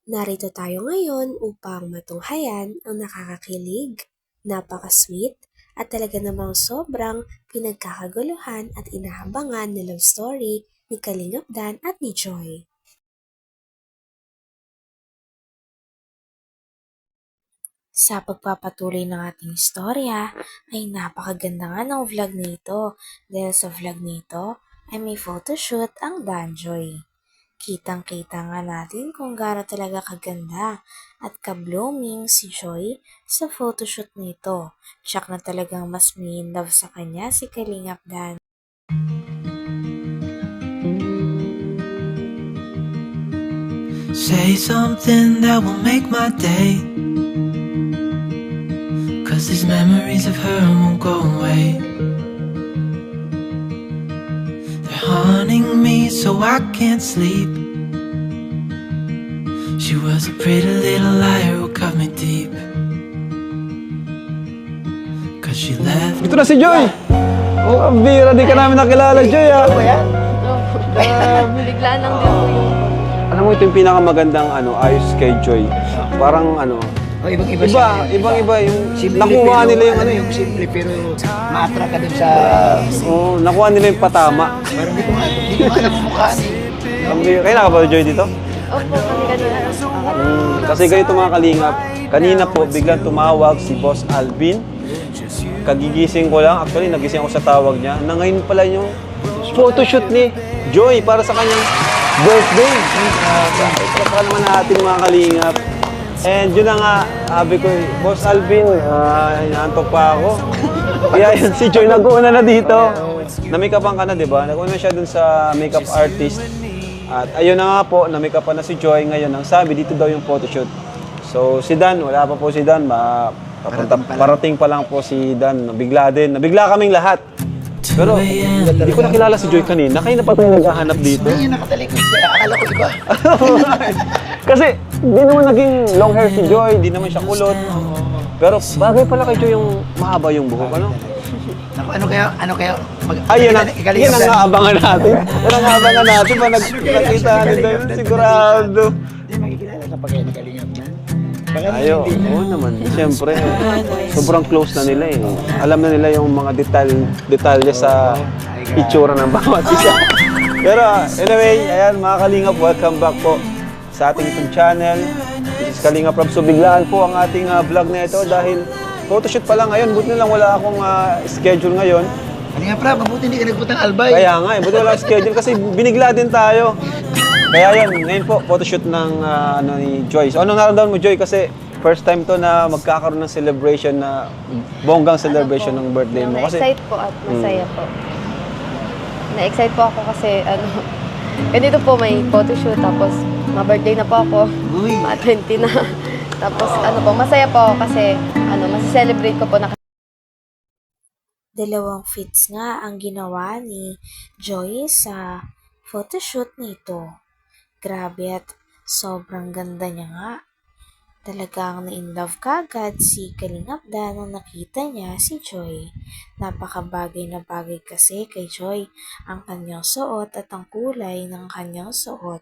Narito tayo ngayon upang matunghayan ang nakakakilig, napaka-sweet, at talaga namang sobrang pinagkakaguluhan at inahabangan na love story ni Kalingap Dan at ni Joy. Sa pagpapatuloy ng ating istorya ay napakaganda nga ng vlog nito dahil sa vlog nito ay may photoshoot ang Danjoy. Kitang-kita nga natin kung gaano talaga kaganda at ka-blooming si Joy sa photoshoot nito. Tsak na talagang mas may in love sa kanya si Kalingap Dan. Say something that will make my day, 'cause these memories of her won't go away. They're haunting me so I can't sleep. She was a pretty little liar who cut me deep, 'cause she left. Ito na si Joy! Oh, bira, di ka namin nakilala, Joy, ah. Bigla lang din po yung... Alam mo, ito yung pinakamagandang ayos kay Joy. Parang Oh, ibang-iba siya. ibang-iba yung Simple nakuha pero, nila yung yung simple pero ma-attract ka dun sa... nakuha nila yung patama. Parang hindi ko nga namumukhaan eh. Ang bira. Kaya nakapalo Joy dito? Opo, kanina. Kasi ganito mga kalingap, kanina po biglang tumawag si Boss Alvin. Kagigising ko lang, actually nagising ako sa tawag niya, na ngayon pala yung photoshoot ni Joy para sa kanyang birthday. Ipapaka naman natin mga kalingap. And yun na nga, sabi ko, Boss Alvin, inaantok pa ako. Kaya yun, si Joy nag-uuna na dito. Na-makeupan ka na, di ba? Nag-uuna siya dun sa makeup artist. At ayun na nga po, na-makeupan na si Joy. Ngayon, ang sabi, dito daw yung photoshoot. So, si Dan, wala pa po si Dan. Parating pa lang po si Dan. Nabigla din. Nabigla kaming lahat. Pero, hindi ko nakilala si Joy kanina. Kayo na pa tayo naghahanap dito. Ayun, nakatalikod siya. Akala ko iba. Kasi, di naman naging long hair si Joy. Di naman siya kulot. Pero, bagay pala kay Joy yung mahaba yung buhok. Ano? Naku, ano kaya? Ay, yan ang aabangan natin. Yan ang aabangan natin. Pa nagkita nito yun, sigurado. Hindi makikilala kapag kayo nakalingap na. Ayo, oo naman. Siyempre, sobrang close na nila eh. Alam na nila yung mga detalye sa itsura ng bawat isa. Pero anyway, ayan mga Kalingap, welcome back po sa ating YouTube channel. This is Kalingap Rob. So biglaan po ang ating vlog na ito dahil photoshoot pa lang ngayon. Buti na lang wala akong schedule ngayon. Kalingap Rob, mabuti hindi ka nagputang albay. Kaya nga eh, buti wala akong schedule kasi binigla din tayo. Kaya yun, ngayon po, photoshoot ng ni Joy. So, anong naramdaman mo, Joy? Kasi first time to na magkakaroon ng celebration na bonggang celebration ng birthday mo. Kasi Na-excite po at masaya po. Na-excite po ako kasi ganito po may photoshoot tapos ma-birthday na po ako. Uy. Ma-20 na. Tapos masaya po ako kasi masi-celebrate ko po na. Dalawang fits nga ang ginawa ni Joy sa photoshoot nito. Grabe at sobrang ganda niya nga. Talagang na-inlove kagad si Kalingap Dan nung nakita niya si Joy. Napakabagay na bagay kasi kay Joy ang kanyang suot at ang kulay ng kanyang suot.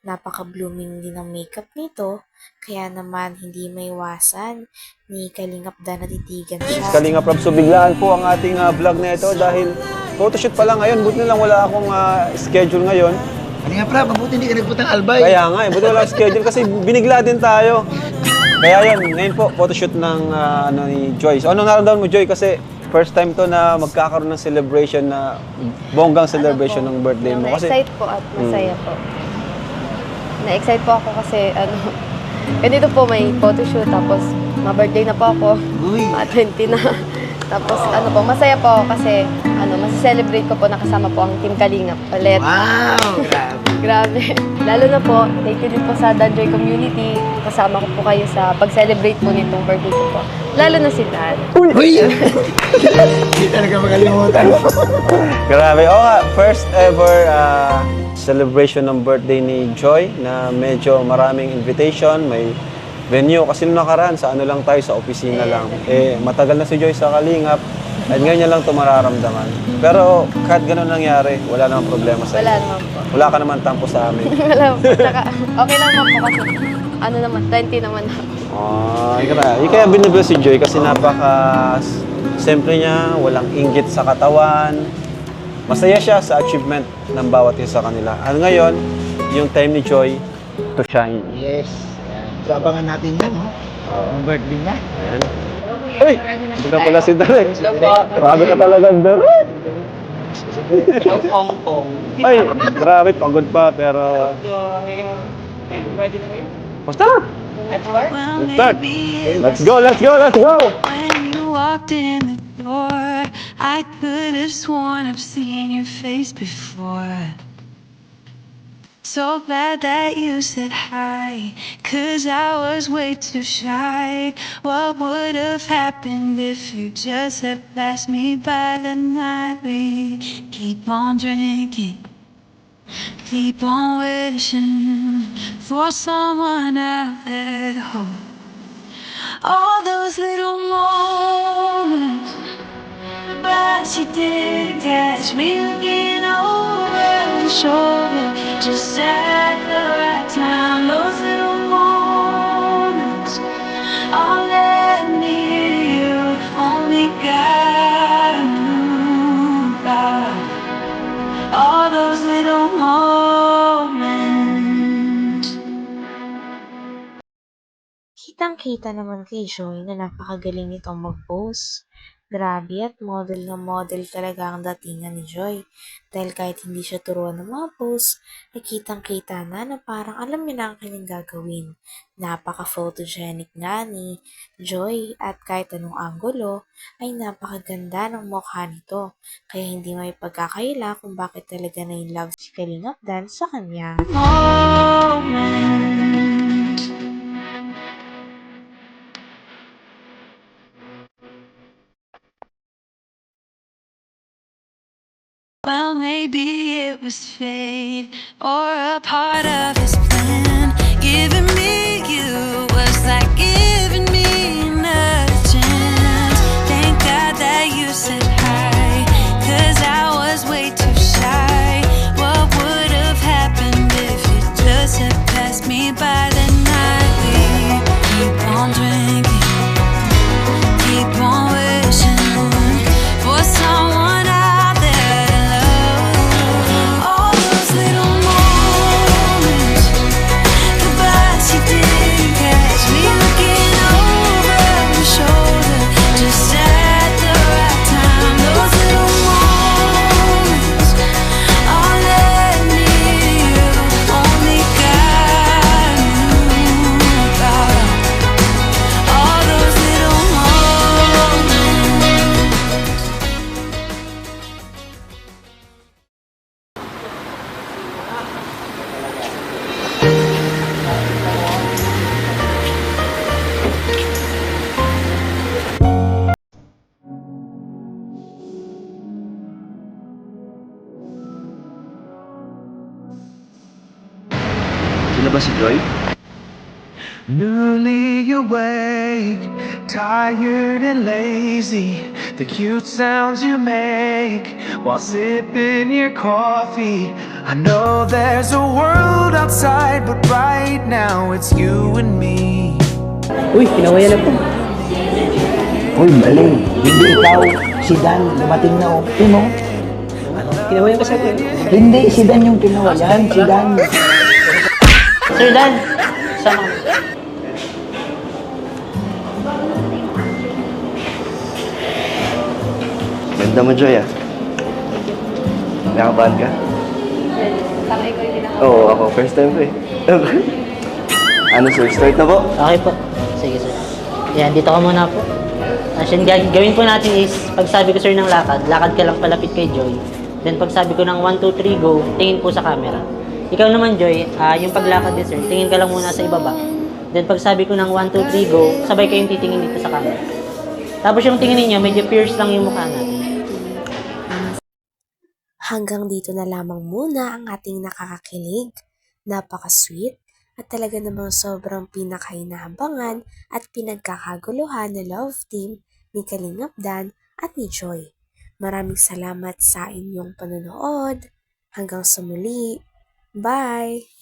Napaka-blooming din ang makeup nito, kaya naman hindi maiwasan ni Kalingap Dan na titigan siya. Kalingap Rob, so biglaan po ang ating vlog na ito dahil photoshoot pa lang ngayon. Buti na lang wala akong schedule ngayon. Kalingap Rob, mabuti hindi ka nagputang albay. Kaya nga eh, buti wala akong schedule kasi binigla din tayo. Kaya yun, ngayon po, photoshoot ng ni Joy. So anong naramdaman mo, Joy? Kasi first time to na magkakaroon ng celebration na bonggang celebration ng birthday mo. Kasi Na-excite po at masaya po. Na-excite po ako kasi ganito po may photoshoot tapos ma-birthday na po ako. Uy. Ma-20 na. Tapos masaya po ako kasi masi-celebrate ko po nakasama po ang Team Kalingap ulit. Wow, grabe. Grabe. Lalo na po, thank you din po sa Danjoy community. Kasama ko po kayo sa pag-celebrate po nitong birthday ko po. Lalo na si Dan. Uy! Hindi talaga makalimutan. grabe. Oo nga, first ever celebration ng birthday ni Joy na medyo maraming invitation, may venue. Kasi nung nakaraan, sa lang tayo, sa opisina lang. Matagal na si Joy sa Kalingap. At ganyan lang ito mararamdaman. Pero kahit ganun nangyari, wala namang problema sa Wala iyo. naman po. Wala ka naman tampo sa amin. Wala po. Tsaka, okay lang naman po kasi, ano naman, 20 naman ako. Yung kaya binibigyan si Joy kasi simple niya, walang inggit sa katawan. Masaya siya sa achievement ng bawat isa sa kanila. At ngayon, yung time ni Joy to shine. Yes. Ayan. So, abangan natin yan, no? Ang birthday niya. Ayan. Uy! Hindi ka pala si Derek. Grabe ka talaga, Derek. Ay, grabe, pagod pa, pero... Basta! Well, Let's start. maybe it Let's go, let's go, let's go! when you walked in the door, I could have sworn I've seen your face before. So glad that you said hi, 'cause I was way too shy. What would have happened if you just had passed me by the night? We keep on drinking, keep on wishing for someone out there. All those little moments, but she didn't catch me looking over her shoulder, just at the right time. Those little moments, all let me hear you, only God knew about. All those little moments. Kitang-kita naman kay Joy na napakagaling nitong mag-pose. Grabe at model na model talaga ang datingan ni Joy. Dahil kahit hindi siya turuan ng mga pose, ay kitang-kita na parang alam niya na ang kanyang gagawin. Napaka-photogenic nga ni Joy at kahit anong anggulo ay napakaganda ng mukha nito. Kaya hindi may pagkakaila kung bakit talaga na in love si Kalingap Dan sa kanya. Moment. Well, maybe it was fate or a part of his plan. Giving me you was like giving me another chance. Thank God that you said hi, 'cause I was way too shy. What would have happened if you just had passed me by the night? We keep on drinking, keep on wishing for someone out there to love. All those little moments, but she didn't catch me looking over her shoulder, just at the right time. Those little moments, all let me you, only God knew about. All those little moments. Sino ba si Joy? Newly awake, tired and lazy. The cute sounds you make while sipping your coffee. I know there's a world outside, but right now it's you and me. Uy, kinawayan na po. Uy, mali. Hindi ikaw. Si Dan, dumating na, oh. Yun, oh. Kinawayan ka sa akin. Hindi, si Dan yung kinawayan. Si Dan. Sir Dan, sama ka. Ganda mo, Joy, ah. Nakabahan ka? Takay ko din ako. Oo, ako. First time ko, eh. Ano, sir? Start na po? Okay po. Sige, sir. Yan, dito ka muna po. As in, gawin po natin is, pag sabi ko, sir, ng lakad, lakad ka lang palapit kay Joy. Then, pag sabi ko ng 1, 2, 3, go, tingin po sa camera. Ikaw naman, Joy, yung paglakad din, sir, tingin ka lang muna sa ibaba. Then, pag sabi ko ng 1, 2, 3, go, sabay kayong titingin dito sa camera. Tapos yung tingin ninyo, medyo fierce lang yung mukha natin. Hanggang dito na lamang muna ang ating nakakakilig, napaka-sweet, at talaga namang sobrang pinakahinabangan at pinagkakaguluhan na love team ni Kalingap Dan at ni Joy. Maraming salamat sa inyong panonood. Hanggang sa muli. Bye!